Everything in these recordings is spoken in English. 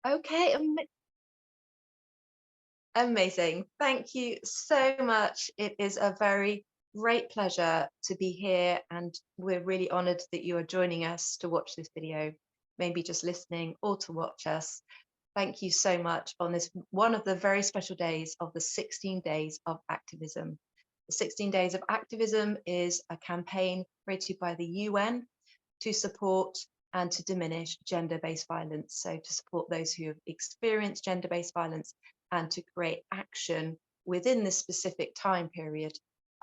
Okay, amazing. Thank you so much. It is a very great pleasure to be here, and we're really honored that you are joining us to watch this video, maybe just listening or to watch us. Thank you so much on this one of the very special days of the 16 Days of Activism. The 16 Days of Activism is a campaign created by the UN to support and to diminish gender-based violence. So to support those who have experienced gender-based violence and to create action within this specific time period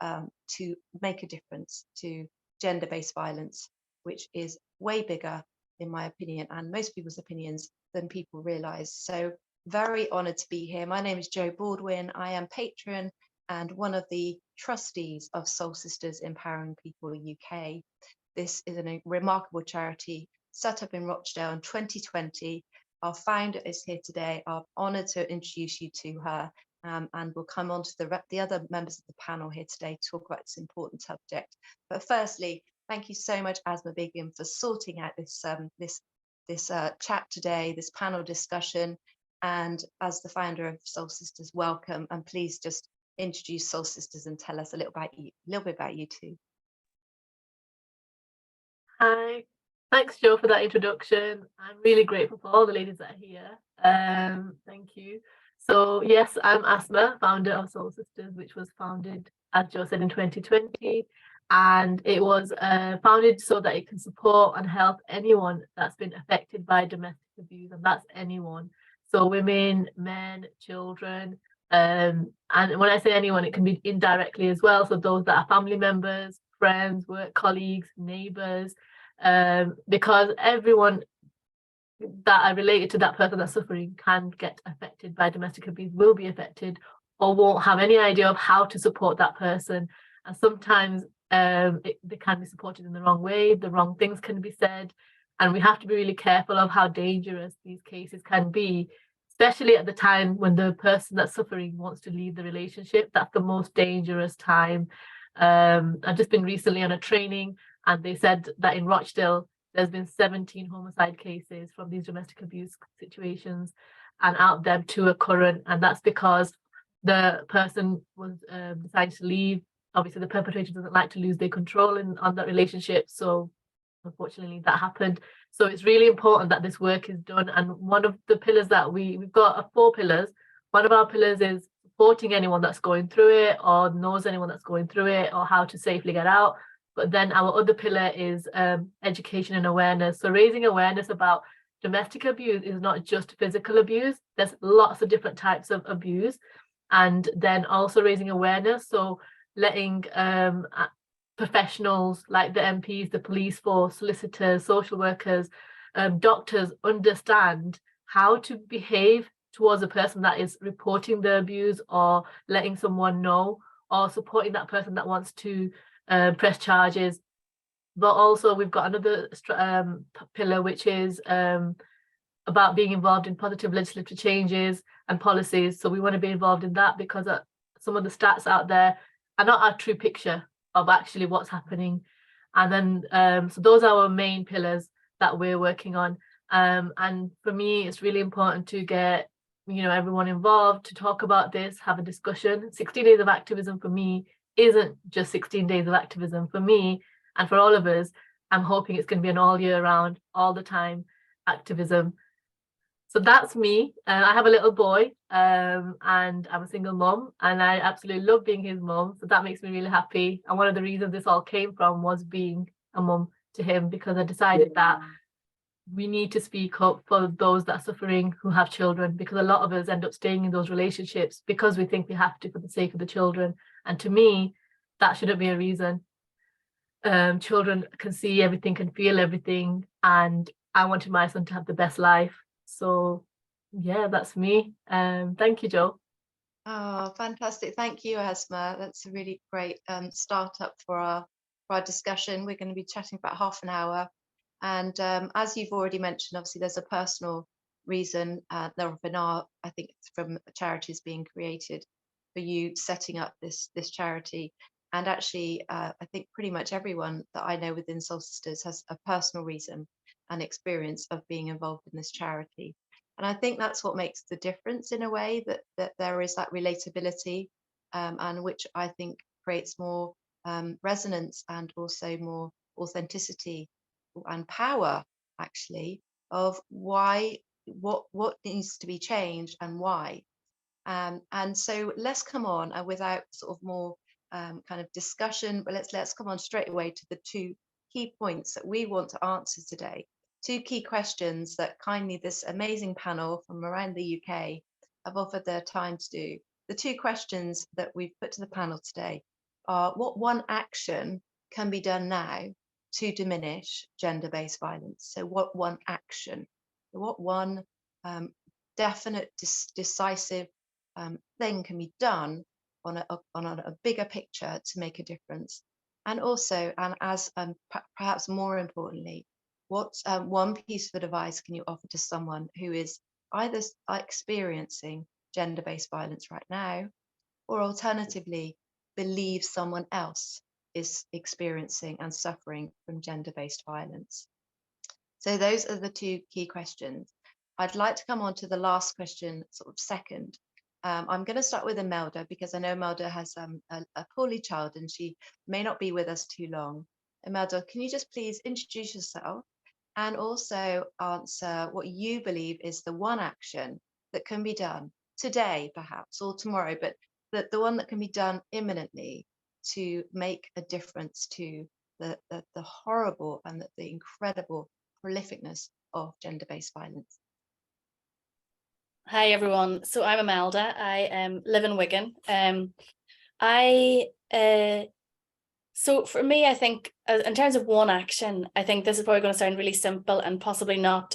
to make a difference to gender-based violence, which is way bigger, in my opinion, and most people's opinions, than people realize. So very honored to be here. My name is Jo Baldwin. I am patron and one of the trustees of Soul Sisters Empowering People UK. This is a remarkable charity set up in Rochdale in 2020. Our founder is here today. I'm honoured to introduce you to her, and we'll come on to the other members of the panel here today to talk about this important subject. But firstly, thank you so much, Asma Begum, for sorting out this chat today, this panel discussion. And as the founder of Soul Sisters, welcome, and please just introduce Soul Sisters and tell us a little bit about you too. Hi, thanks Jo for that introduction. I'm really grateful for all the ladies that are here. Thank you. So yes, I'm Asma, founder of Soul Sisters, which was founded, as Jo said, in 2020. And it was founded so that it can support and help anyone that's been affected by domestic abuse, and that's anyone. So women, men, children, and when I say anyone, it can be indirectly as well. So those that are family members, friends, work colleagues, neighbors, because everyone that are related to that person that's suffering can get affected by domestic abuse, will be affected, or won't have any idea of how to support that person. And sometimes they can be supported in the wrong way, the wrong things can be said, and we have to be really careful of how dangerous these cases can be, especially at the time when the person that's suffering wants to leave the relationship. That's the most dangerous time. I've just been recently on a training, and they said that in Rochdale there's been 17 homicide cases from these domestic abuse situations, and out of them 2 are current, and that's because the person was decided to leave. Obviously the perpetrator doesn't like to lose their control on that relationship, so unfortunately that happened. So it's really important that this work is done, and one of the pillars that we've got 4 pillars. One of our pillars is supporting anyone that's going through it, or knows anyone that's going through it, or how to safely get out. But then our other pillar is education and awareness. So raising awareness about domestic abuse is not just physical abuse. There's lots of different types of abuse. And then also raising awareness, so letting professionals like the MPs, the police force, solicitors, social workers, doctors understand how to behave towards a person that is reporting the abuse, or letting someone know, or supporting that person that wants to press charges. But also we've got another pillar, which is about being involved in positive legislative changes and policies. So we want to be involved in that, because some of the stats out there are not a true picture of actually what's happening. And then so those are our main pillars that we're working on. And for me, it's really important to get everyone involved, to talk about this, have a discussion. 16 Days of Activism for me isn't just 16 days of activism. For me and for all of us, I'm hoping it's going to be an all year round, all the time activism. So that's me. I have a little boy, and I'm a single mom, and I absolutely love being his mom. So that makes me really happy. And one of the reasons this all came from was being a mom to him, because I decided that we need to speak up for those that are suffering who have children, because a lot of us end up staying in those relationships because we think we have to for the sake of the children. And to me, that shouldn't be a reason. Children can see everything, can feel everything, and I wanted my son to have the best life. So yeah, that's me. Thank you, Jo. Oh, fantastic. Thank you, Asma. That's a really great startup for our discussion. We're going to be chatting for about half an hour. And as you've already mentioned, obviously there's a personal reason. There have been I think, from charities being created for you setting up this charity. And actually, I think pretty much everyone that I know within Soul Sisters has a personal reason and experience of being involved in this charity. And I think that's what makes the difference in a way, that there is that relatability, and which I think creates more resonance and also more authenticity and power, actually, of why, what needs to be changed and why. And so let's come on, without sort of more kind of discussion, but let's come on straight away to the two key points that we want to answer today. Two key questions that kindly this amazing panel from around the UK have offered their time to do. The two questions that we've put to the panel today are: what one action can be done now to diminish gender-based violence? So what one action, what one definite, decisive thing can be done on a bigger picture to make a difference? And also, and as perhaps more importantly, what one piece of advice can you offer to someone who is either experiencing gender-based violence right now, or alternatively believes someone else is experiencing and suffering from gender-based violence? So those are the two key questions. I'd like to come on to the last question sort of second. I'm going to start with Imelda, because I know Imelda has a poorly child and she may not be with us too long. Imelda, can you just please introduce yourself and also answer what you believe is the one action that can be done today, perhaps, or tomorrow, but the one that can be done imminently to make a difference to the horrible and the incredible prolificness of gender-based violence. Hi everyone. So I'm Imelda. I live in Wigan. So for me, I think in terms of one action, I think this is probably going to sound really simple and possibly not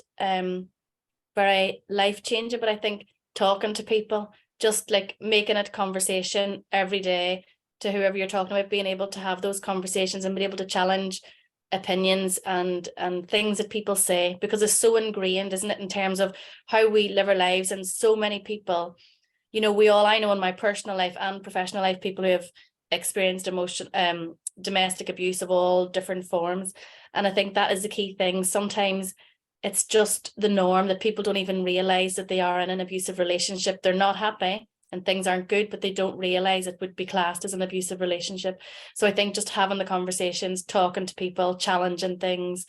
very life-changing, but I think talking to people, just like making it conversation every day to whoever you're talking about, being able to have those conversations and being able to challenge opinions and things that people say, because it's so ingrained, isn't it, in terms of how we live our lives. And so many people, I know in my personal life and professional life, people who have experienced domestic abuse of all different forms. And I think that is the key thing. Sometimes it's just the norm that people don't even realize that they are in an abusive relationship. They're not happy and things aren't good, but they don't realize it would be classed as an abusive relationship. So I think just having the conversations, talking to people, challenging things,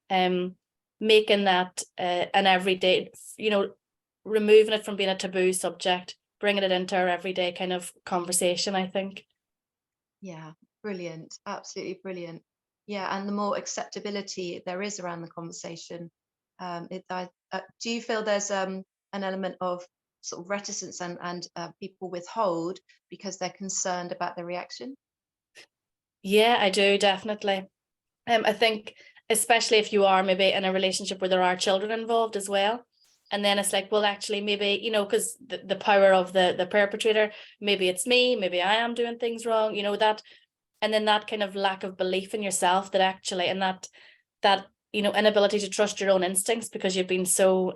making that an everyday, removing it from being a taboo subject, bringing it into our everyday kind of conversation, I think. Yeah, brilliant. Absolutely brilliant. Yeah, and the more acceptability there is around the conversation, do you feel there's an element of sort of reticence and people withhold because they're concerned about the reaction? Yeah, I do, definitely. I think especially if you are maybe in a relationship where there are children involved as well. And then it's like, well, actually, maybe, because the power of the perpetrator, maybe it's me, maybe I am doing things wrong, that, and then that kind of lack of belief in yourself that actually, and that inability to trust your own instincts because you've been so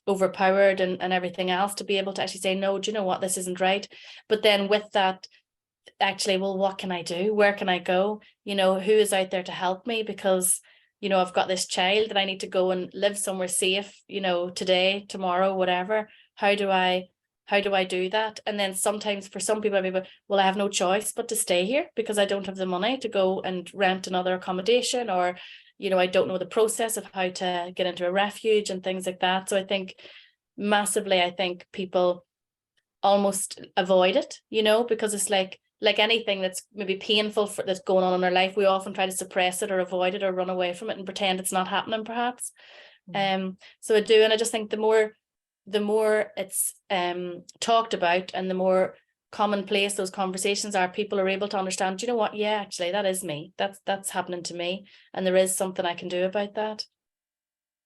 overpowered and everything else, to be able to actually say, no, do you know what, this isn't right. But then with that, actually, well, what can I do? Where can I go? Who is out there to help me? Because I've got this child that I need to go and live somewhere safe, today, tomorrow, whatever. How do I do that? And then sometimes for some people, well, I have no choice but to stay here because I don't have the money to go and rent another accommodation, or I don't know the process of how to get into a refuge and things like that. So I think massively, I think people almost avoid it, because it's like anything that's maybe painful that's going on in our life, we often try to suppress it or avoid it or run away from it and pretend it's not happening, perhaps. So I do, and I just think the more it's talked about and the more commonplace those conversations are, people are able to understand, you know what, yeah, actually that is me, that's happening to me, and there is something I can do about that.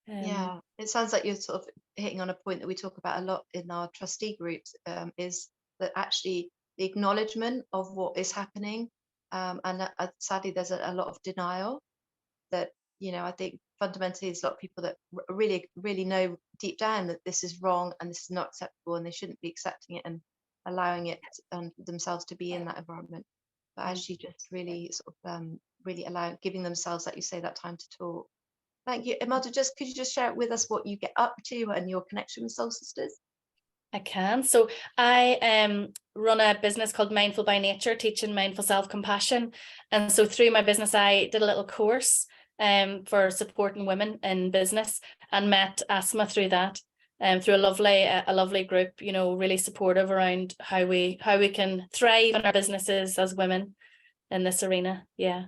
Yeah, it sounds like you're sort of hitting on a point that we talk about a lot in our trustee groups, is that actually the acknowledgement of what is happening, and sadly there's a lot of denial that, I think fundamentally there's a lot of people that really, really know deep down that this is wrong and this is not acceptable and they shouldn't be accepting it and allowing it themselves to be in that environment. But actually just really sort of really giving themselves, like you say, that time to talk. Thank you. Imelda, could you just share with us what you get up to and your connection with Soul Sisters? I can. So I run a business called Mindful by Nature, teaching mindful self-compassion. And so through my business, I did a little course for supporting women in business, and met Asma through that, through a lovely group, you know, really supportive around how we can thrive in our businesses as women in this arena. Yeah.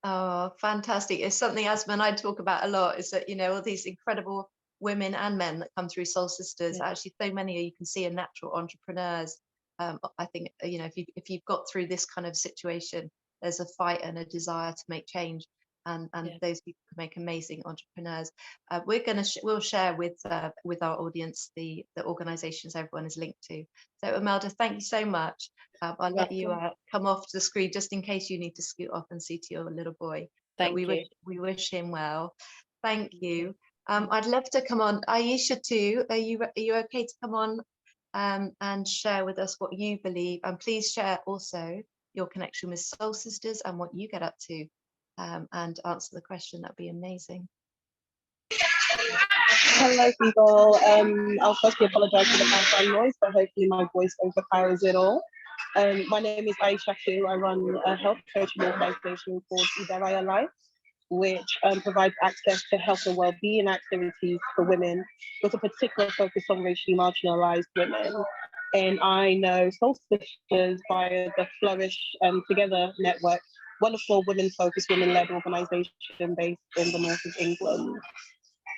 Oh, fantastic. It's something Asma and I talk about a lot, is that, you know, all these incredible women and men that come through Soul Sisters, Yeah. actually so many you can see are natural entrepreneurs. I think, you know, if you've got through this kind of situation, there's a fight and a desire to make change, and Yeah. those people can make amazing entrepreneurs. We'll share with our audience the organizations everyone is linked to. So Imelda, thank you so much. I'll let you come off the screen just in case you need to scoot off and see to your little boy. But Thank you. we wish him well. Thank you. I'd love to come on. Ayisatu, are you okay to come on and share with us what you believe? And please share also your connection with Soul Sisters and what you get up to, and answer the question. That'd be amazing. Hello, people. I'll firstly apologize for the background noise, but hopefully my voice overpowers it all. My name is Ayisatu. I run a health coaching organization called Imelda Life, which provides access to health and well-being activities for women, with a particular focus on racially marginalized women. And I know Soul Sisters via the Flourish Together network, wonderful women-focused, women-led organization based in the north of England.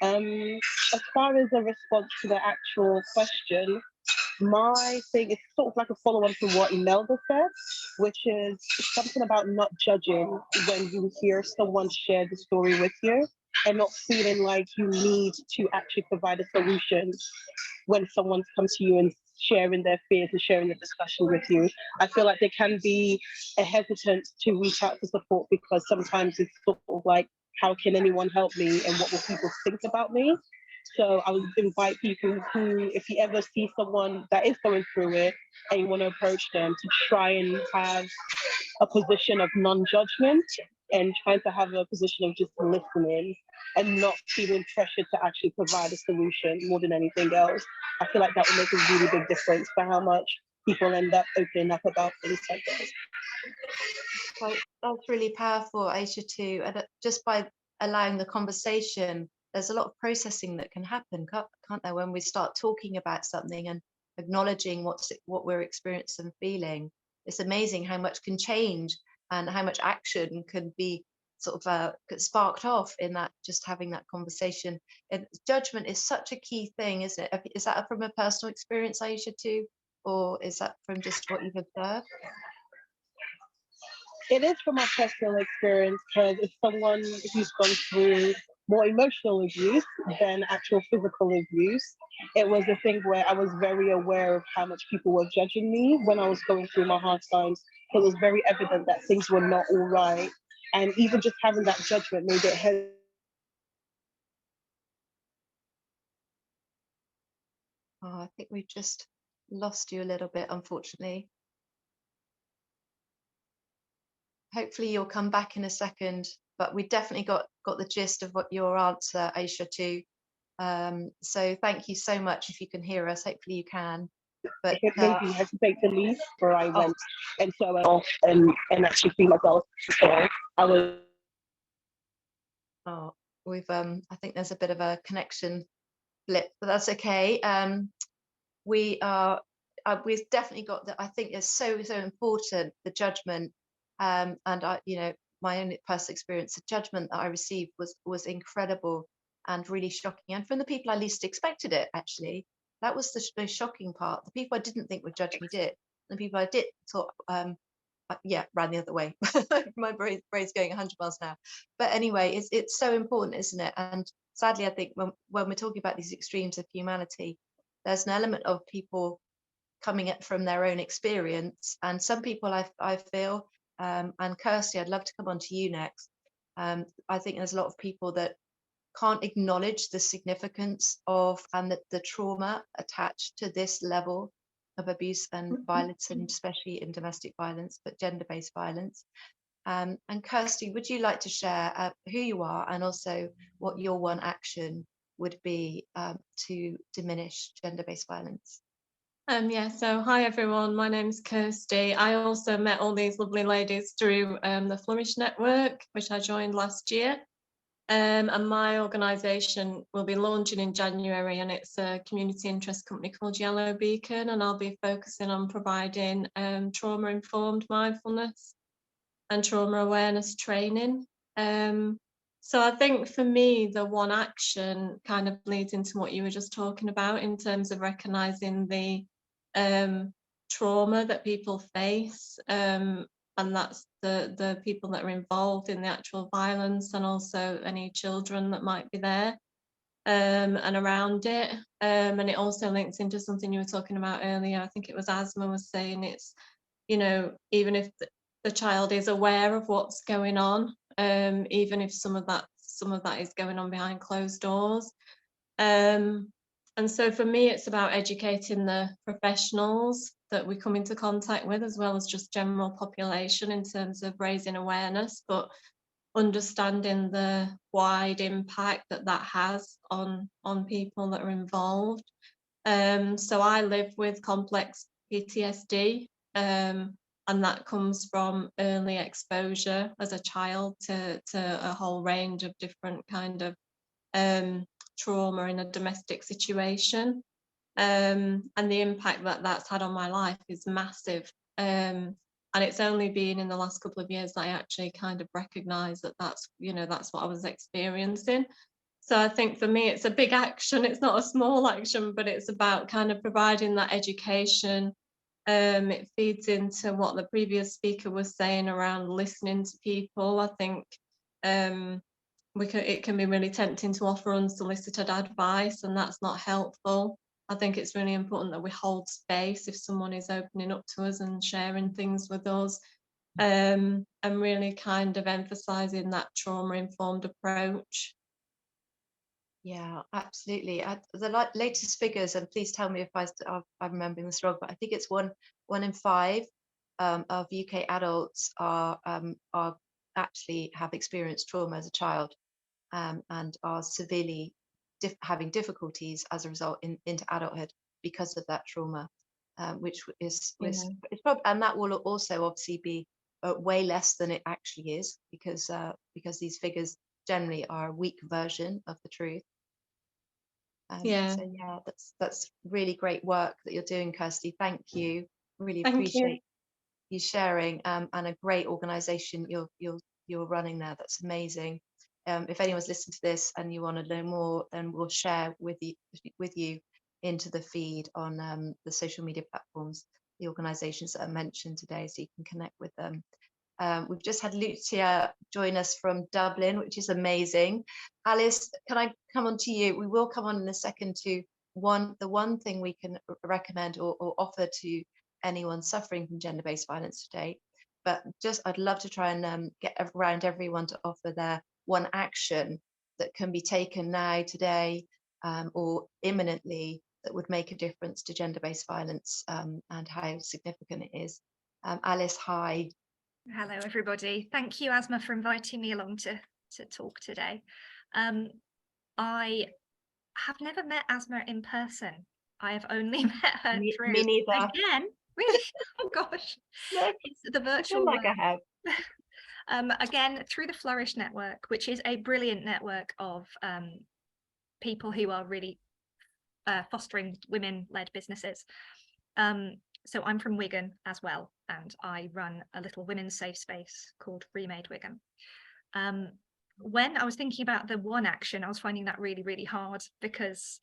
As far as a response to the actual question, my thing is sort of like a follow-on from what Imelda said, which is something about not judging when you hear someone share the story with you, and not feeling like you need to actually provide a solution when someone comes to you and sharing their fears and sharing the discussion with you. I feel like there can be a hesitance to reach out for support, because sometimes it's sort of like, how can anyone help me, and what will people think about me? So I would invite people who, if you ever see someone that is going through it and you want to approach them, to try and have a position of non-judgment, and trying to have a position of just listening and not feeling pressured to actually provide a solution more than anything else. I feel like that would make a really big difference for how much people end up opening up about things like this. Well, that's really powerful, Ayisatu, and just by allowing the conversation, there's a lot of processing that can happen, can't there, when we start talking about something and acknowledging what we're experiencing and feeling. It's amazing how much can change and how much action can be sort of sparked off in that, just having that conversation. And judgment is such a key thing, isn't it? Is that from a personal experience, Ayisatu, or is that from just what you've observed? It is from my personal experience, because if someone who's gone through more emotional abuse than actual physical abuse, it was a thing where I was very aware of how much people were judging me when I was going through my hard times. It was very evident that things were not all right. And even just having that judgment made it Oh, I think we've just lost you a little bit, unfortunately. Hopefully you'll come back in a second, but we definitely got the gist of what your answer, Ayisatu. So thank you so much. If you can hear us, hopefully you can. But made me hesitate to leave, where I went and so off and actually feel myself. So I was. Oh, we've I think there's a bit of a connection blip, but that's okay. We've definitely got that. I think it's so important, the judgment, and I, you know, my own personal experience, the judgment that I received was incredible and really shocking, and from the people I least expected it, actually. That was the most shocking part. The people I didn't think would judge me did, and the people I did thought yeah, ran the other way. My brain's going 100 miles an hour. But anyway, it's so important, isn't it? And sadly, I think when we're talking about these extremes of humanity, there's an element of people coming at from their own experience. And some people I feel, and Kirsty, I'd love to come on to you next. I think there's a lot of people that can't acknowledge the significance of and the trauma attached to this level of abuse and violence, and especially in domestic violence, but gender-based violence. And Kirsty, would you like to share who you are and also what your one action would be to diminish gender-based violence? Yeah, so hi everyone, my name's Kirsty. I also met all these lovely ladies through the Flourish Network, which I joined last year. And my organisation will be launching in January, and it's a community interest company called Yellow Beacon, and I'll be focusing on providing trauma-informed mindfulness and trauma awareness training. So I think for me, the one action kind of leads into what you were just talking about in terms of recognising the trauma that people face, and that's the people that are involved in the actual violence, and also any children that might be there and around it. And it also links into something you were talking about earlier. I think it was Asma was saying, it's, you know, even if the child is aware of what's going on, even if some of that is going on behind closed doors. And so for me, it's about educating the professionals that we come into contact with, as well as just general population, in terms of raising awareness, but understanding the wide impact that has on people that are involved. So I live with complex PTSD, and that comes from early exposure as a child to a whole range of different kind of trauma in a domestic situation, and the impact that that's had on my life is massive, and it's only been in the last couple of years that I actually kind of recognize that that's what I was experiencing. So I think for me it's a big action, it's not a small action, but it's about kind of providing that education. It feeds into what the previous speaker was saying around listening to people. I think it can be really tempting to offer unsolicited advice, and that's not helpful. I think it's really important that we hold space if someone is opening up to us and sharing things with us, and really kind of emphasising that trauma-informed approach. Yeah, absolutely. The latest figures, and please tell me if I'm remembering this wrong, but I think it's one in five of UK adults are actually have experienced trauma as a child, and are severely having difficulties as a result into adulthood because of that trauma, which is it's probably, and that will also obviously be way less than it actually is, because these figures generally are a weak version of the truth. Yeah. So yeah, that's really great work that you're doing, Kirsty. Thank you. Really Thank appreciate you sharing, and a great organisation you're running there. That's amazing. If anyone's listened to this and you want to learn more, then we'll share with you into the feed on the social media platforms, the organisations that are mentioned today, so you can connect with them. We've just had Lucia join us from Dublin, which is amazing. Alice, can I come on to you? We will come on in a second to the one thing we can recommend or offer to anyone suffering from gender-based violence today. But just, I'd love to try and get around everyone to offer their one action that can be taken now, today, or imminently, that would make a difference to gender-based violence, and how significant it is. Alice, hi. Hello, everybody. Thank you, Asma, for inviting me along to talk today. I have never met Asma in person. I have only met her through. Me neither. Again, really? Oh gosh, No, it's the virtual. like I have. Again, through the Flourish Network, which is a brilliant network of people who are really fostering women-led businesses. So I'm from Wigan as well, and I run a little women's safe space called ReMade Wigan. When I was thinking about the one action, I was finding that really, really hard, because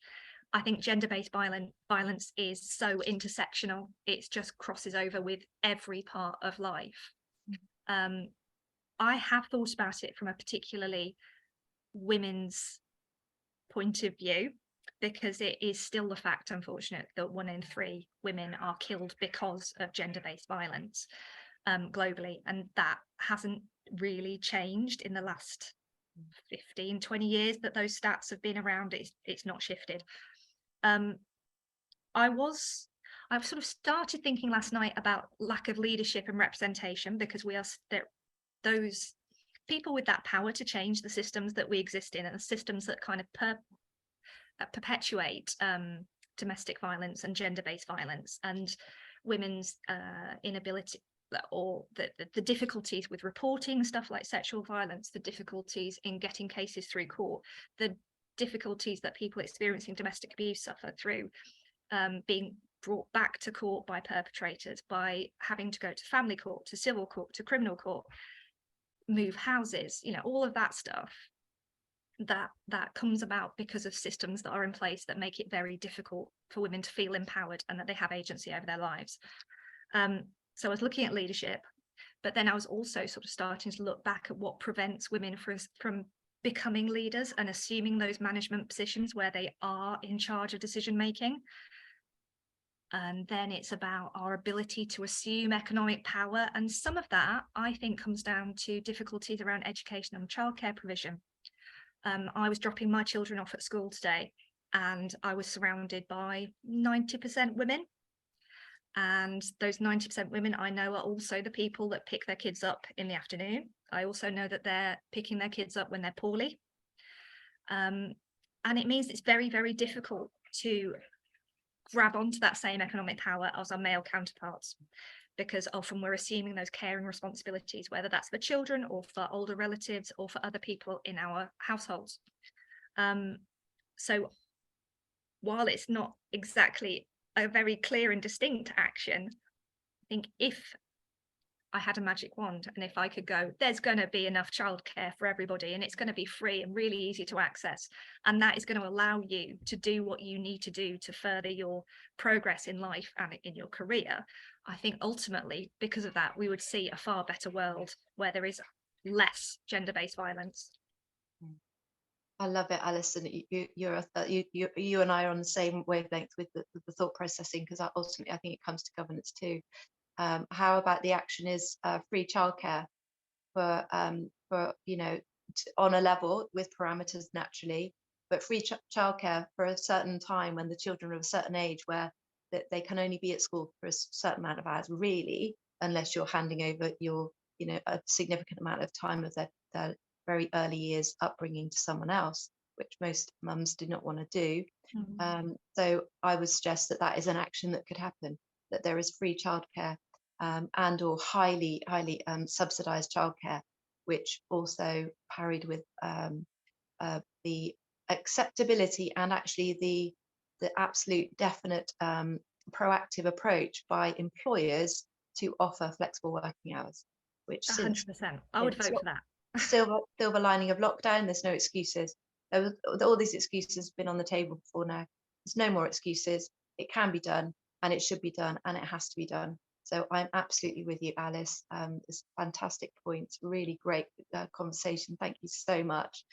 I think gender-based violence is so intersectional. It just crosses over with every part of life. I have thought about it from a particularly women's point of view, because it is still the fact, unfortunately, that 1 in 3 women are killed because of gender-based violence globally, and that hasn't really changed in the last 15-20 years that those stats have been around. It's not shifted. I've sort of started thinking last night about lack of leadership and representation, because those people with that power to change the systems that we exist in, and the systems that kind of perpetuate domestic violence and gender-based violence, and women's inability, or the difficulties with reporting stuff like sexual violence, the difficulties in getting cases through court, the difficulties that people experiencing domestic abuse suffer through being brought back to court by perpetrators, by having to go to family court, to civil court, to criminal court, move houses, you know, all of that stuff that comes about because of systems that are in place that make it very difficult for women to feel empowered and that they have agency over their lives. So I was looking at leadership, but then I was also sort of starting to look back at what prevents women from becoming leaders and assuming those management positions where they are in charge of decision making. And then it's about our ability to assume economic power. And some of that, I think, comes down to difficulties around education and childcare provision. I was dropping my children off at school today, and I was surrounded by 90% women. And those 90% women I know are also the people that pick their kids up in the afternoon. I also know that they're picking their kids up when they're poorly. And it means it's very, very difficult to grab onto that same economic power as our male counterparts, because often we're assuming those caring responsibilities, whether that's for children or for older relatives or for other people in our households. So while it's not exactly a very clear and distinct action, I think if I had a magic wand and if I could go, there's going to be enough childcare for everybody, and it's going to be free and really easy to access, and that is going to allow you to do what you need to do to further your progress in life and in your career, I think ultimately because of that we would see a far better world where there is less gender-based violence. I love it, Alison. You and I are on the same wavelength with the thought processing, because ultimately I think it comes to governance too. How about the action is free childcare for you know, on a level with parameters naturally, but free childcare for a certain time when the children are of a certain age where they can only be at school for a certain amount of hours, really, unless you're handing over your, you know, a significant amount of time of their very early years upbringing to someone else, which most mums do not want to do. So I would suggest that is an action that could happen, that there is free childcare and or highly subsidized childcare, which also parried with the acceptability and actually the absolute definite proactive approach by employers to offer flexible working hours, which 100%. I would vote for that. Silver lining of lockdown, there's no excuses. All these excuses have been on the table before now. There's no more excuses. It can be done, and it should be done, and it has to be done. So I'm absolutely with you, Alice. It's fantastic points. Really great conversation. Thank you so much.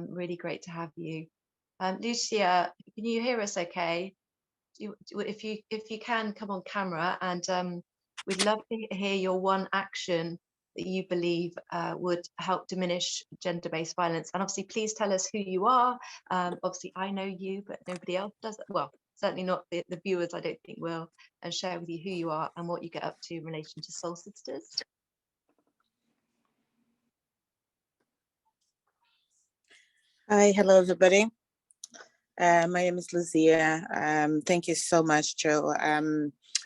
Really great to have you. Lucia, can you hear us okay? If you can, come on camera, and we'd love to hear your one action that you believe would help diminish gender-based violence. And obviously, please tell us who you are. Obviously, I know you, but nobody else does. Well, certainly not the viewers, I don't think will, and share with you who you are and what you get up to in relation to Soul Sisters. Hi, hello everybody. My name is Lucia. Thank you so much, Joe.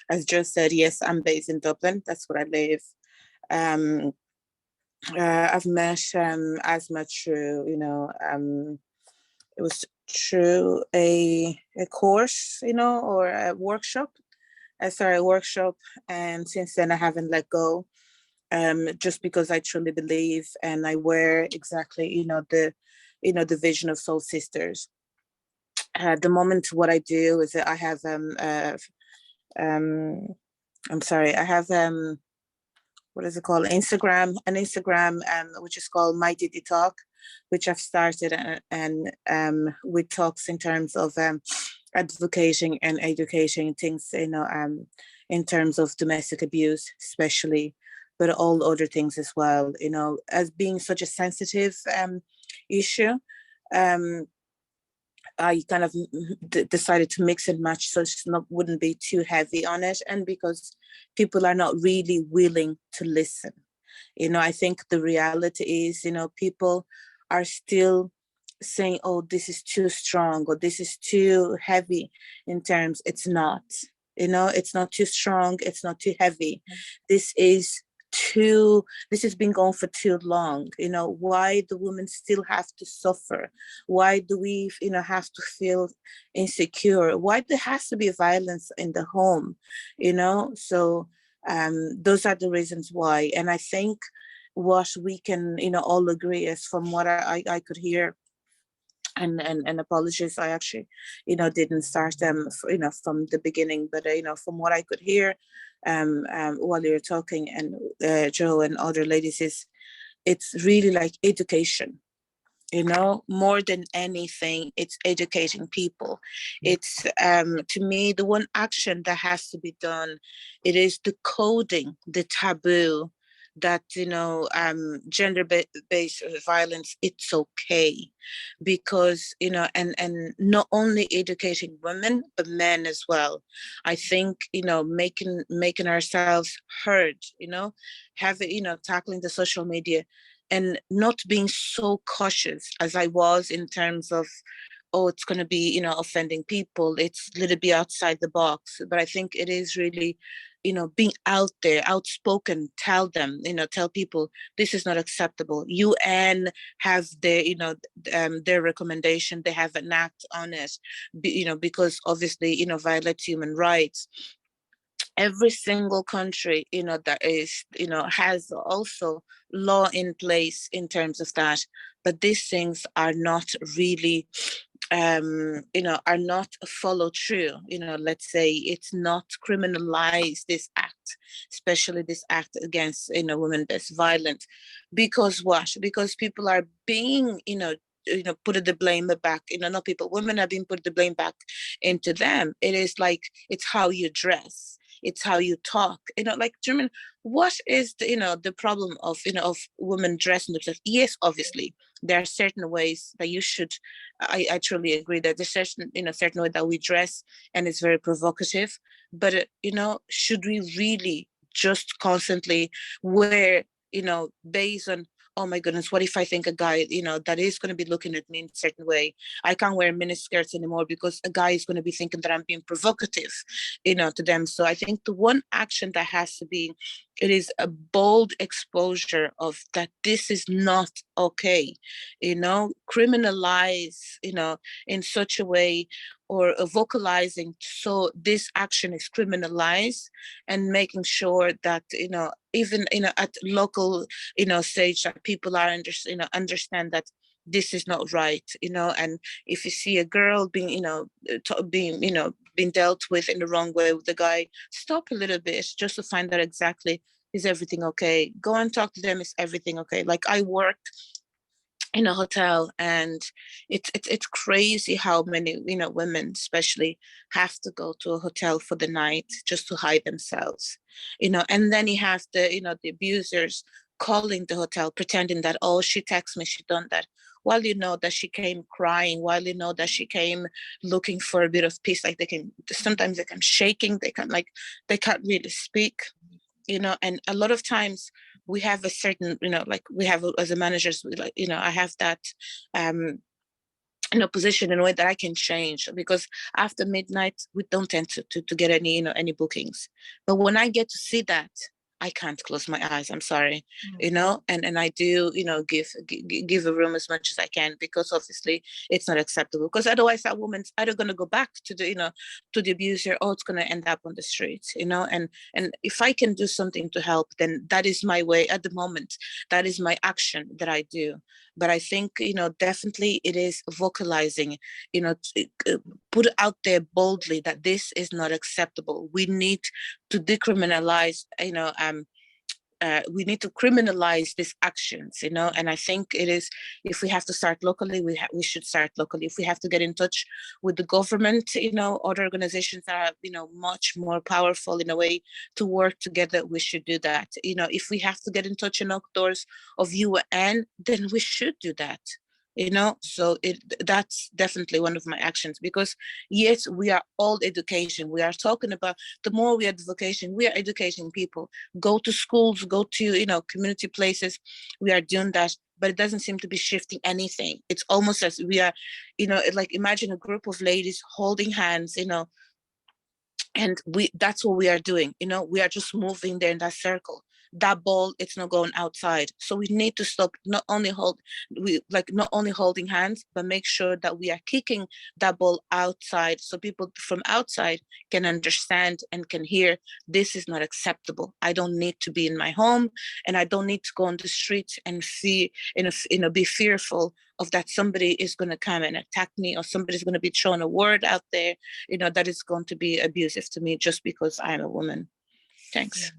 As Joe said, yes, I'm based in Dublin. That's where I live. I've met Asma through, you know, it was through a course, you know, or a workshop. A workshop, and since then I haven't let go. Just because I truly believe and I wear exactly, the vision of Soul Sisters. At the moment, what I do is that I have I have what is it called? An Instagram which is called My Diddy Talk, which I've started, and with talks in terms of advocating and educating things, in terms of domestic abuse, especially, but all other things as well, as being such a sensitive issue. I kind of decided to mix and match so it wouldn't be too heavy on it, and because people are not really willing to listen. You know, I think the reality is, you know, people are still saying, oh, this is too strong, or this is too heavy in terms. It's not, you know, it's not too strong, it's not too heavy. This has been going for too long. You know, why do women still have to suffer? Why do we, you know, have to feel insecure? Why there has to be violence in the home? You know, so those are the reasons why. And I think what we can, you know, all agree is, from what I could hear, and apologies, I actually, you know, didn't start them, you know, from the beginning, but you know, from what I could hear while you were talking, and Joe and other ladies, is it's really like education. You know, more than anything, it's educating people. It's to me, the one action that has to be done, it is decoding the taboo that, you know, gender-based violence, it's okay. Because, you know, and not only educating women but men as well. I think, you know, making ourselves heard, you know, having, you know, tackling the social media, and not being so cautious as I was in terms of, oh, it's going to be, you know, offending people. It's a little bit outside the box. But I think it is really, you know, being out there, outspoken, tell them, you know, tell people this is not acceptable. UN have their, you know, their recommendation. They have an act on it, you know, because obviously, you know, violates human rights. Every single country, you know, that is, you know, has also law in place in terms of that, but these things are not really you know, are not followed through. You know, let's say it's not criminalized, this act, especially this act against, you know, women-based violence. Because what? Because people are being, you know, put the blame back, you know, not people, women are being put the blame back into them. It is like, it's how you dress, it's how you talk, you know, like, German, what is the, you know, the problem of, you know, of women dressing themselves? Yes, obviously there are certain ways that you should, I truly agree that there's certain, you know, certain way that we dress, and it's very provocative. But you know, should we really just constantly wear, you know, based on, oh my goodness, what if I think a guy, you know, that is going to be looking at me in a certain way, I can't wear miniskirts anymore because a guy is going to be thinking that I'm being provocative, you know, to them. So I think the one action that has to be, it is a bold exposure of that this is not okay, you know, criminalize, you know, in such a way, or vocalizing so this action is criminalized, and making sure that, you know, even, you know, at local, you know, stage, that people are understand that this is not right, you know. And if you see a girl being, you know, being dealt with in the wrong way with the guy, stop a little bit just to find out exactly, is everything okay? Go and talk to them, is everything okay? Like, I worked in a hotel, and it's crazy how many, you know, women especially have to go to a hotel for the night just to hide themselves, you know. And then you have the, you know, the abusers calling the hotel, pretending that, oh, she texted me, she done that, while you know that she came crying, while you know that she came looking for a bit of peace. Like, they can sometimes, they come shaking, they can, like, they can't really speak, you know. And a lot of times we have a certain, you know, like, we have, as a managers, we, like, you know, I have that in a position in a way that I can change, because after midnight we don't tend to get any, you know, any bookings. But when I get to see that, I can't close my eyes, I'm sorry, you know. And I do, you know, give a room as much as I can, because obviously it's not acceptable, because otherwise that woman's either going to go back to the, you know, to the abuser, or it's going to end up on the streets, you know. And if I can do something to help, then that is my way at the moment, that is my action that I do. But I think, you know, definitely it is vocalizing, you know, put out there boldly that this is not acceptable. We need to decriminalize, you know, we need to criminalize these actions, you know. And I think it is, if we have to start locally, we should start locally. If we have to get in touch with the government, you know, other organizations that are, you know, much more powerful in a way to work together, we should do that. You know, if we have to get in touch and knock doors of UN, then we should do that. So that's definitely one of my actions, because yes, we are all education. We are talking about, the more we advocating, we are educating people. Go to schools, go to community places. We are doing that, but it doesn't seem to be shifting anything. It's almost as we are, like imagine a group of ladies holding hands, and that's what we are doing. We are just moving there in that circle. That ball, it's not going outside. So we need to stop not only holding hands, but make sure that we are kicking that ball outside, so people from outside can understand and can hear, this is not acceptable. I don't need to be in my home, and I don't need to go on the streets and see, be fearful of that somebody is going to come and attack me, or somebody's going to be throwing a word out there, that is going to be abusive to me just because I'm a woman. Thanks.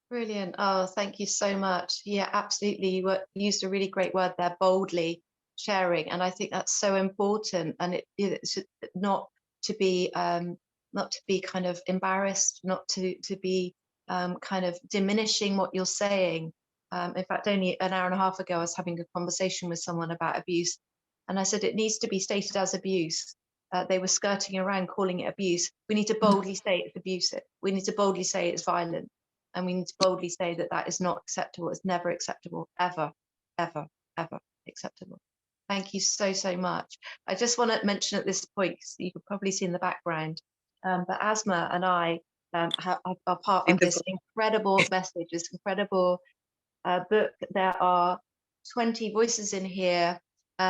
Brilliant. Oh, thank you so much. Yeah, absolutely. You used a really great word there, boldly sharing. And I think that's so important. And it's not to be kind of embarrassed, not to be kind of diminishing what you're saying. In fact, only an hour and a half ago, I was having a conversation with someone about abuse. And I said, it needs to be stated as abuse. They were skirting around calling it abuse. We need to boldly say it's abusive. We need to boldly say it's violent. And we need to boldly say that that is not acceptable. It's never acceptable, ever, ever, ever acceptable. Thank you so, so much. I just want to mention at this point, because you could probably see in the background, but Asma and I are part of this incredible message, this incredible book. There are 20 voices in here,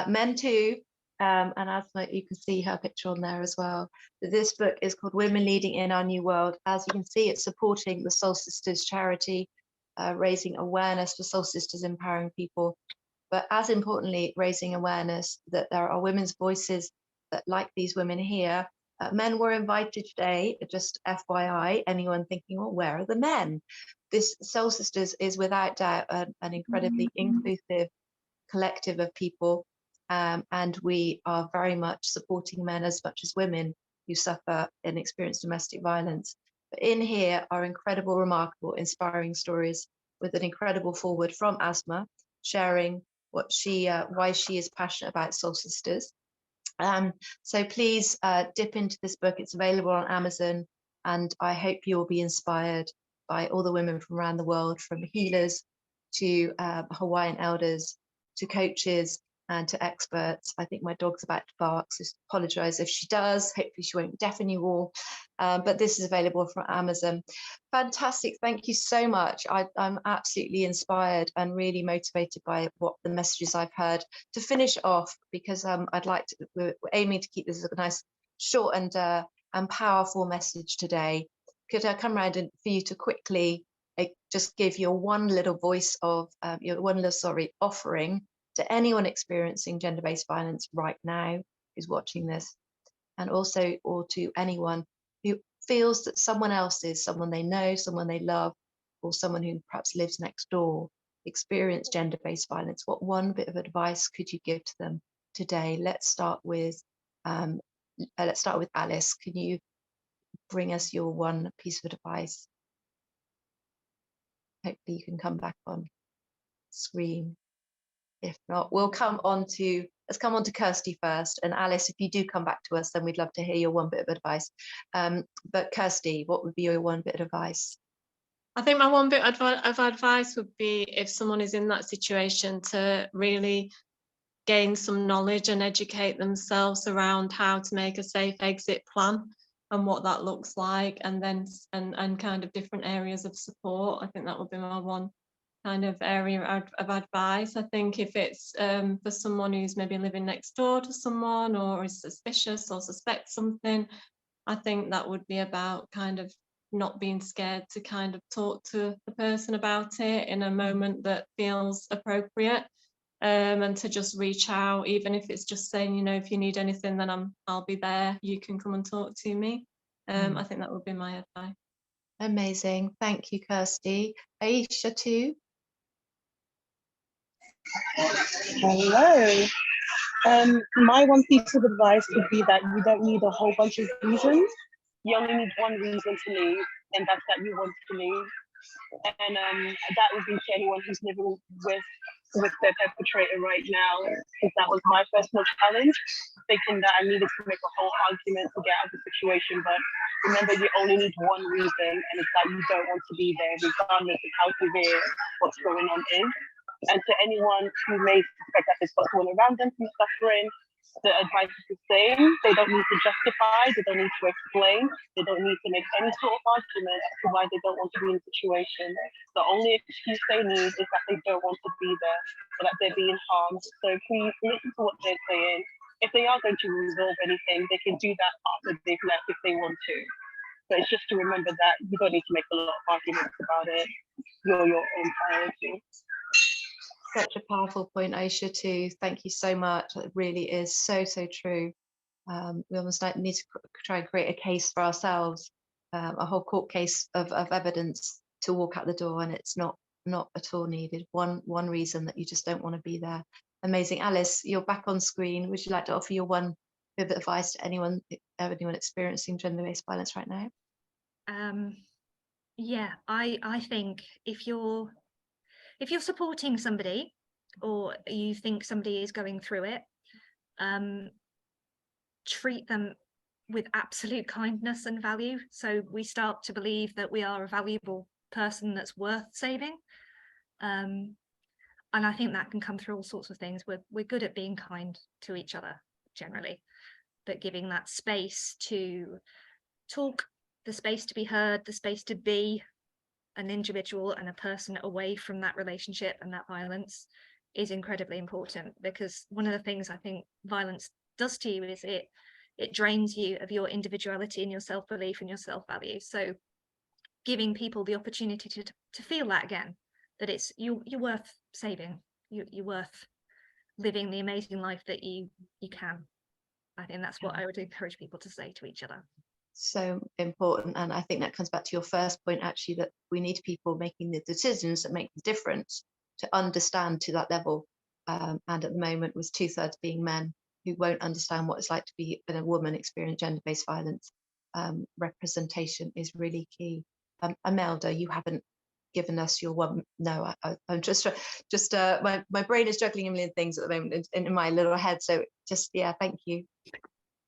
men too, and Asma, you can see her picture on there as well. This book is called Women Leading in Our New World. As you can see, it's supporting the Soul Sisters charity, raising awareness for Soul Sisters, empowering people, but as importantly, raising awareness that there are women's voices that, like these women here, men were invited today, just FYI, anyone thinking, well, where are the men? This Soul Sisters is without doubt an incredibly inclusive collective of people, and we are very much supporting men as much as women who suffer and experience domestic violence. But in here are incredible, remarkable, inspiring stories with an incredible forward from Asma, sharing what why she is passionate about Soul Sisters. So please dip into this book. It's available on Amazon, and I hope you will be inspired by all the women from around the world, from healers to Hawaiian elders to coaches and to experts. I think my dog's about to bark, so apologise if she does. Hopefully she won't deafen you all. But this is available from Amazon. Fantastic. Thank you so much. I'm absolutely inspired and really motivated by what the messages I've heard. To finish off, because we're aiming to keep this a nice, short and powerful message today. Could I come around and for you to quickly just give your one little voice of offering to anyone experiencing gender-based violence right now who's watching this, and also or to anyone who feels that someone they know, someone they love, or someone who perhaps lives next door experience gender-based violence. What one bit of advice could you give to them today? Let's start with Alice. Can you bring us your one piece of advice? Hopefully you can come back on screen. If not, let's come on to Kirsty first. And Alice, if you do come back to us, then we'd love to hear your one bit of advice. But Kirsty, what would be your one bit of advice? I think my one bit of advice would be, if someone is in that situation, to really gain some knowledge and educate themselves around how to make a safe exit plan and what that looks like, and then and kind of different areas of support. I think that would be my one kind of area of advice. I think if it's for someone who's maybe living next door to someone, or is suspicious or suspects something, I think that would be about kind of not being scared to kind of talk to the person about it in a moment that feels appropriate, and to just reach out, even if it's just saying, if you need anything, then I'll be there, you can come and talk to me. I think that would be my advice. Amazing. Thank you, Kirsty. Ayisatu. Hello. My one piece of advice would be that you don't need a whole bunch of reasons. You only need one reason to leave, and that's that you want to leave. And that would be to anyone who's living with with the perpetrator right now, because that was my personal challenge, thinking that I needed to make a whole argument to get out of the situation. But remember, you only need one reason, and it's that you don't want to be there, regardless of how severe what's going on is. And to anyone who may suspect that they've got someone around them who's suffering, the advice is the same. They don't need to justify, they don't need to explain, they don't need to make any sort of argument as to why they don't want to be in the situation. The only excuse they need is that they don't want to be there, or that they're being harmed. So please listen to what they're saying. If they are going to resolve anything, they can do that after they've left if they want to. But it's just to remember that you don't need to make a lot of arguments about it. You're your own priority. Such a powerful point, Ayisatu. Thank you so much. It really is so true. We almost need to try and create a case for ourselves, a whole court case of evidence to walk out the door, and it's not at all needed. One reason that you just don't want to be there. Amazing. Alice, you're back on screen. Would you like to offer your one bit of advice to anyone experiencing gender-based violence right now? Yeah, I think if you're supporting somebody, or you think somebody is going through it, treat them with absolute kindness and value. So we start to believe that we are a valuable person that's worth saving. And I think that can come through all sorts of things. We're good at being kind to each other generally, but giving that space to talk, the space to be heard, the space to be an individual and a person away from that relationship and that violence is incredibly important, because one of the things I think violence does to you is it drains you of your individuality and your self-belief and your self-value. So giving people the opportunity to feel that again, that it's you're worth saving, you're worth living the amazing life that you can. I think that's what I would encourage people to say to each other. So important, and I think that comes back to your first point, actually, that we need people making the decisions that make the difference to understand to that level, and at the moment was 2/3 being men who won't understand what it's like to be a woman experiencing gender-based violence. Representation is really key. Imelda, you haven't given us your one. No, I'm just my brain is juggling a million things at the moment in my little head, so just thank you.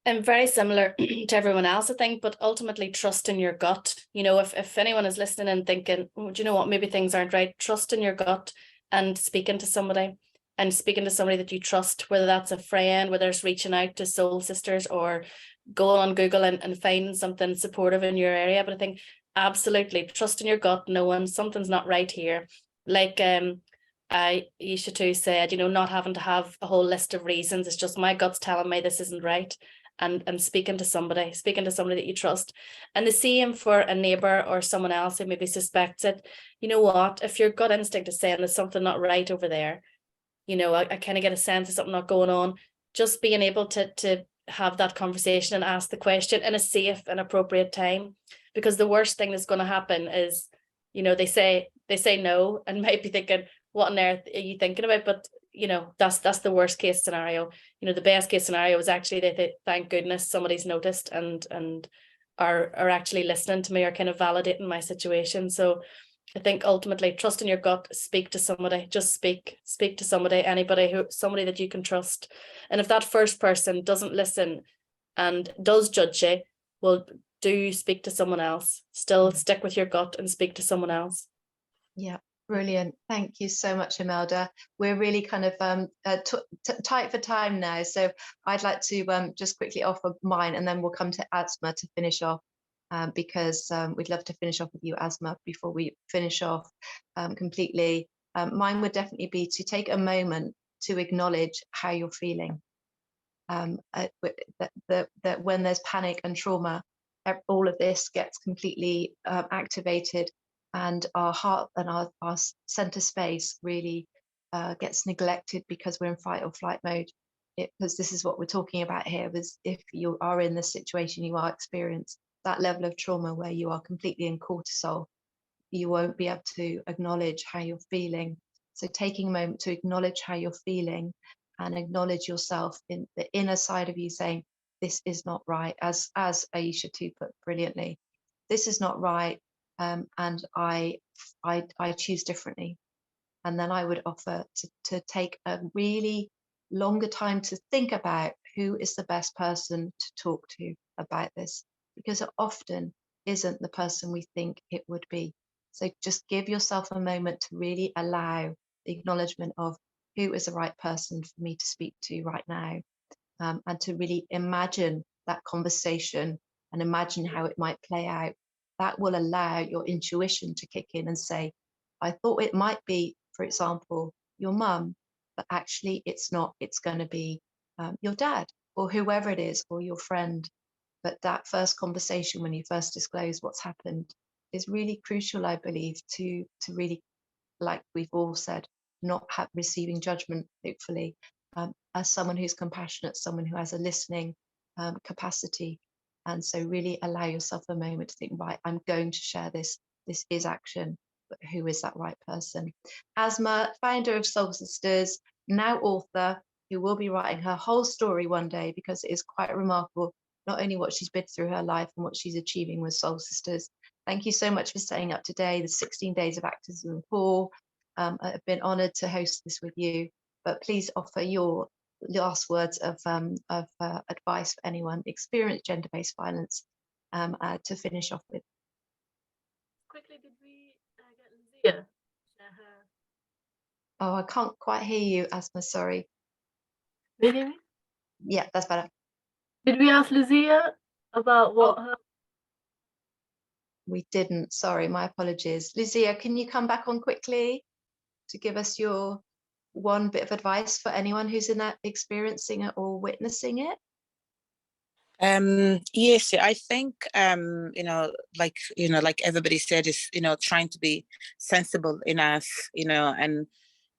And very similar to everyone else, I think, but ultimately trust in your gut. You know, if anyone is listening and thinking, oh, do you know what, maybe things aren't right, trust in your gut and speaking to somebody that you trust, whether that's a friend, whether it's reaching out to soul sisters or going on Google and finding something supportive in your area. But I think absolutely trust in your gut, knowing something's not right here. Like Ayisatu said, you know, not having to have a whole list of reasons. It's just my gut's telling me this isn't right. And speaking to somebody that you trust. And the same for a neighbour or someone else who maybe suspects it. You know what, if your gut instinct is saying there's something not right over there, you know, I kind of get a sense of something not going on, just being able to have that conversation and ask the question in a safe and appropriate time. Because the worst thing that's going to happen is, you know, they say no and might be thinking, what on earth are you thinking about? But you know, that's the worst case scenario. You know, the best case scenario is actually they thank goodness somebody's noticed and are actually listening to me or kind of validating my situation. So I think ultimately trust in your gut, speak to somebody, just speak to somebody that you can trust. And if that first person doesn't listen and does judge you, well, do speak to someone else. Still stick with your gut and speak to someone else. Yeah. Brilliant. Thank you so much, Imelda. We're really kind of tight for time now, so I'd like to just quickly offer mine, and then we'll come to Asma to finish off, because we'd love to finish off with you, Asma, before we finish off completely. Mine would definitely be to take a moment to acknowledge how you're feeling. That when there's panic and trauma, all of this gets completely activated, and our heart and our center space really gets neglected because we're in fight or flight mode. Because this is what we're talking about here, was if you are in the situation you are experiencing that level of trauma where you are completely in cortisol, you won't be able to acknowledge how you're feeling. So taking a moment to acknowledge how you're feeling and acknowledge yourself in the inner side of you, saying, this is not right, as Ayisatu put brilliantly, this is not right. And I choose differently. And then I would offer to take a really longer time to think about who is the best person to talk to about this, because it often isn't the person we think it would be. So just give yourself a moment to really allow the acknowledgement of who is the right person for me to speak to right now, and to really imagine that conversation and imagine how it might play out. That will allow your intuition to kick in and say, I thought it might be, for example, your mum, but actually it's not. It's going to be your dad or whoever it is, or your friend. But that first conversation, when you first disclose what's happened, is really crucial, I believe, to really, like we've all said, not receiving judgment, hopefully, as someone who's compassionate, someone who has a listening capacity. And so really allow yourself a moment to think, right, I'm going to share this. This is action, but who is that right person? Asma, founder of Soul Sisters, now author, who will be writing her whole story one day, because it is quite remarkable, not only what she's been through her life and what she's achieving with Soul Sisters. Thank you so much for staying up today, the 16 days of activism. Paul, I've been honoured to host this with you, but please offer your last words of advice for anyone experienced gender-based violence to finish off with. Quickly, did we get Lucia? Oh, I can't quite hear you, Asma, sorry. Can you hear me? Yeah, that's better. Did we ask Lucia about what her... We didn't, sorry, my apologies. Lucia, can you come back on quickly to give us your one bit of advice for anyone who's in that experiencing it or witnessing it? Yes, I think like everybody said, is trying to be sensible enough, and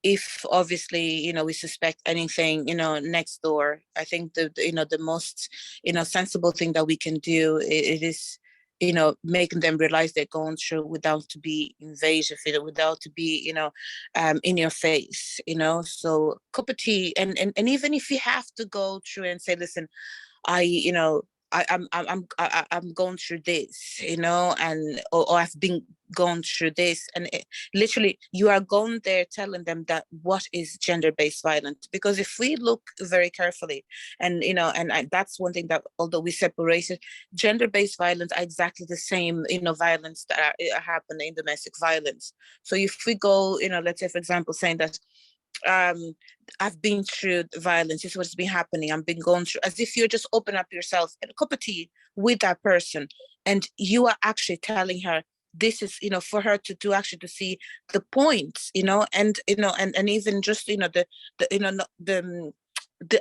if obviously we suspect anything next door, I think the most sensible thing that we can do, it is making them realize they're going through without to be invasive, without to be in your face, so cup of tea, and even if you have to go through and say, listen, I'm going through this, and or I've been going through this, and literally you are going there telling them that what is gender-based violence. Because if we look very carefully, and that's one thing that, although we separated, gender-based violence are exactly the same violence that are happening in domestic violence. So if we go, let's say, for example, saying that I've been through violence, this is what's been happening, I've been going through, as if you're just open up yourself and a cup of tea with that person, and you are actually telling her this is, for her to actually to see the points, and even just the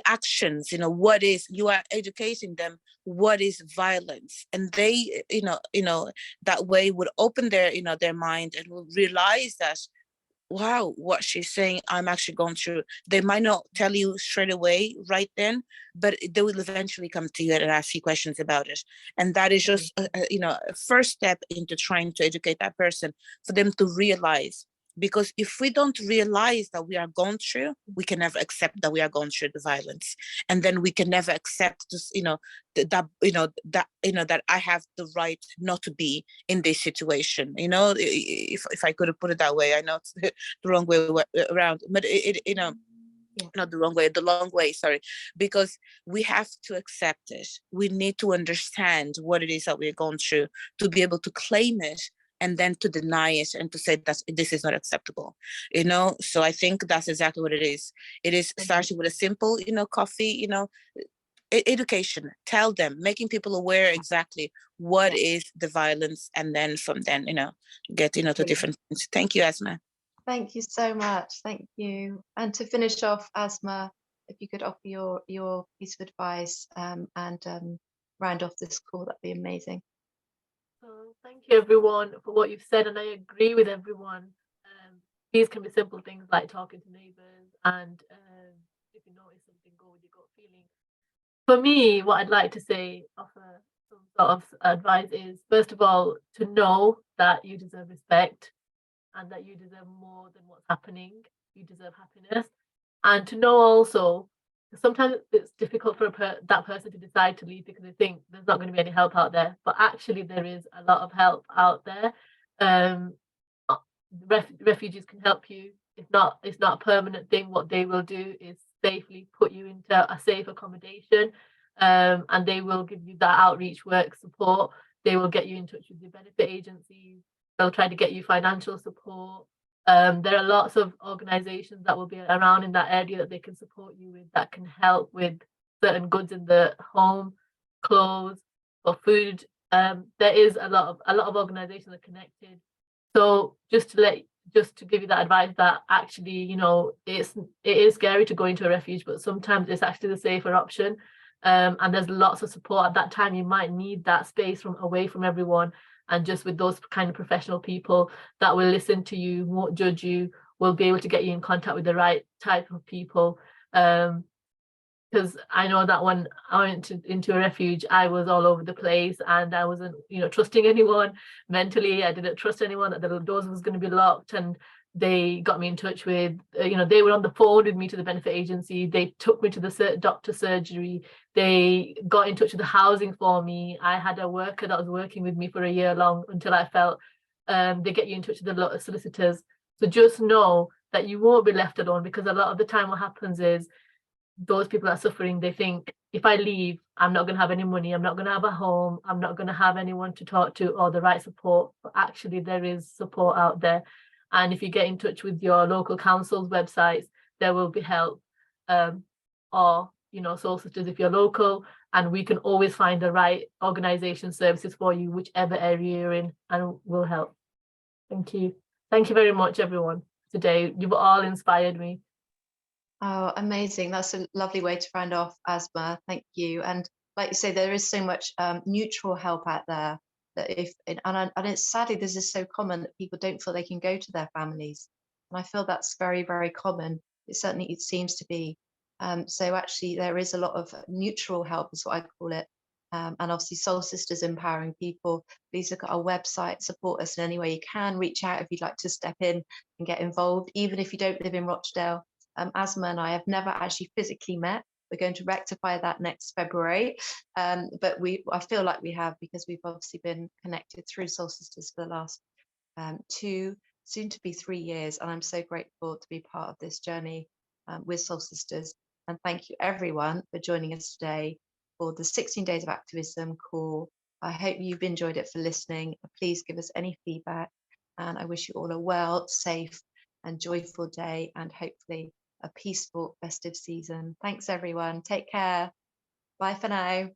actions, what is, you are educating them what is violence, and they that way would open their mind and will realize that, wow, what she's saying, I'm actually going through. They might not tell you straight away right then, but they will eventually come to you and ask you questions about it. And that is just a first step into trying to educate that person, for them to realize. Because if we don't realize that we are going through, we can never accept that we are going through the violence, and then we can never accept this, that I have the right not to be in this situation. If I could have put it that way, I know it's the wrong way around, but not the wrong way, the long way, sorry, because we have to accept it. We need to understand what it is that we're going through to be able to claim it, and then to deny it and to say that this is not acceptable, So I think that's exactly what it is. It is starting with a simple, coffee, education. Tell them, making people aware exactly what is the violence, and then from then, get, to different things. Thank you, Asma. Thank you so much. Thank you. And to finish off, Asma, if you could offer your piece of advice and round off this call, that'd be amazing. So thank you everyone for what you've said, and I agree with everyone. These can be simple things like talking to neighbours, and if you notice something, go with your gut feeling. For me, what I'd like to say, offer some sort of advice, is first of all to know that you deserve respect, and that you deserve more than what's happening. You deserve happiness, and to know also, sometimes it's difficult for that person to decide to leave because they think there's not going to be any help out there, but actually there is a lot of help out there. Refugees can help you, it's not a permanent thing. What they will do is safely put you into a safe accommodation, and they will give you that outreach work support. They will get you in touch with the benefit agencies. They'll try to get you financial support. There are lots of organizations that will be around in that area that they can support you with, that can help with certain goods in the home, clothes, or food. There is a lot of organizations that are connected. So just to give you that advice, that actually, you know, it is scary to go into a refuge, but sometimes it's actually the safer option. And there's lots of support. At that time, you might need that space away from everyone, and just with those kind of professional people that will listen to you, won't judge you, will be able to get you in contact with the right type of people. Because I know that when I went into a refuge, I was all over the place, and I wasn't, you know, trusting anyone mentally. I didn't trust anyone, that the doors was going to be locked. And they got me in touch with, you know, they were on the phone with me to the benefit agency. They took me to the doctor surgery. They got in touch with the housing for me. I had a worker that was working with me for a year long until I felt. They get you in touch with the solicitors. So just know that you won't be left alone, because a lot of the time what happens is, those people that are suffering, they think, if I leave, I'm not going to have any money, I'm not going to have a home, I'm not going to have anyone to talk to or the right support. But actually there is support out there, and if you get in touch with your local council's websites, there will be help, or, you know, Soul Sisters if you're local, and we can always find the right organisation services for you, whichever area you're in, and we'll help. Thank you very much, everyone. Today you've all inspired me. Oh, amazing. That's a lovely way to round off, Asma. Thank you. And like you say, there is so much neutral help out there that and it's sadly, this is so common that people don't feel they can go to their families. And I feel that's very, very common. It seems to be. So actually there is a lot of neutral help, is what I call it. And obviously Soul Sisters empowering people. Please look at our website, support us in any way you can, reach out if you'd like to step in and get involved, even if you don't live in Rochdale. Asma and I have never actually physically met. We're going to rectify that next February, but I feel like we have, because we've obviously been connected through Soul Sisters for the last 2, soon to be 3 years, and I'm so grateful to be part of this journey with Soul Sisters. And thank you everyone for joining us today for the 16 Days of Activism call. I hope you've enjoyed it for listening. Please give us any feedback, and I wish you all a well, safe and joyful day, and hopefully a peaceful festive season. Thanks everyone. Take care. Bye for now.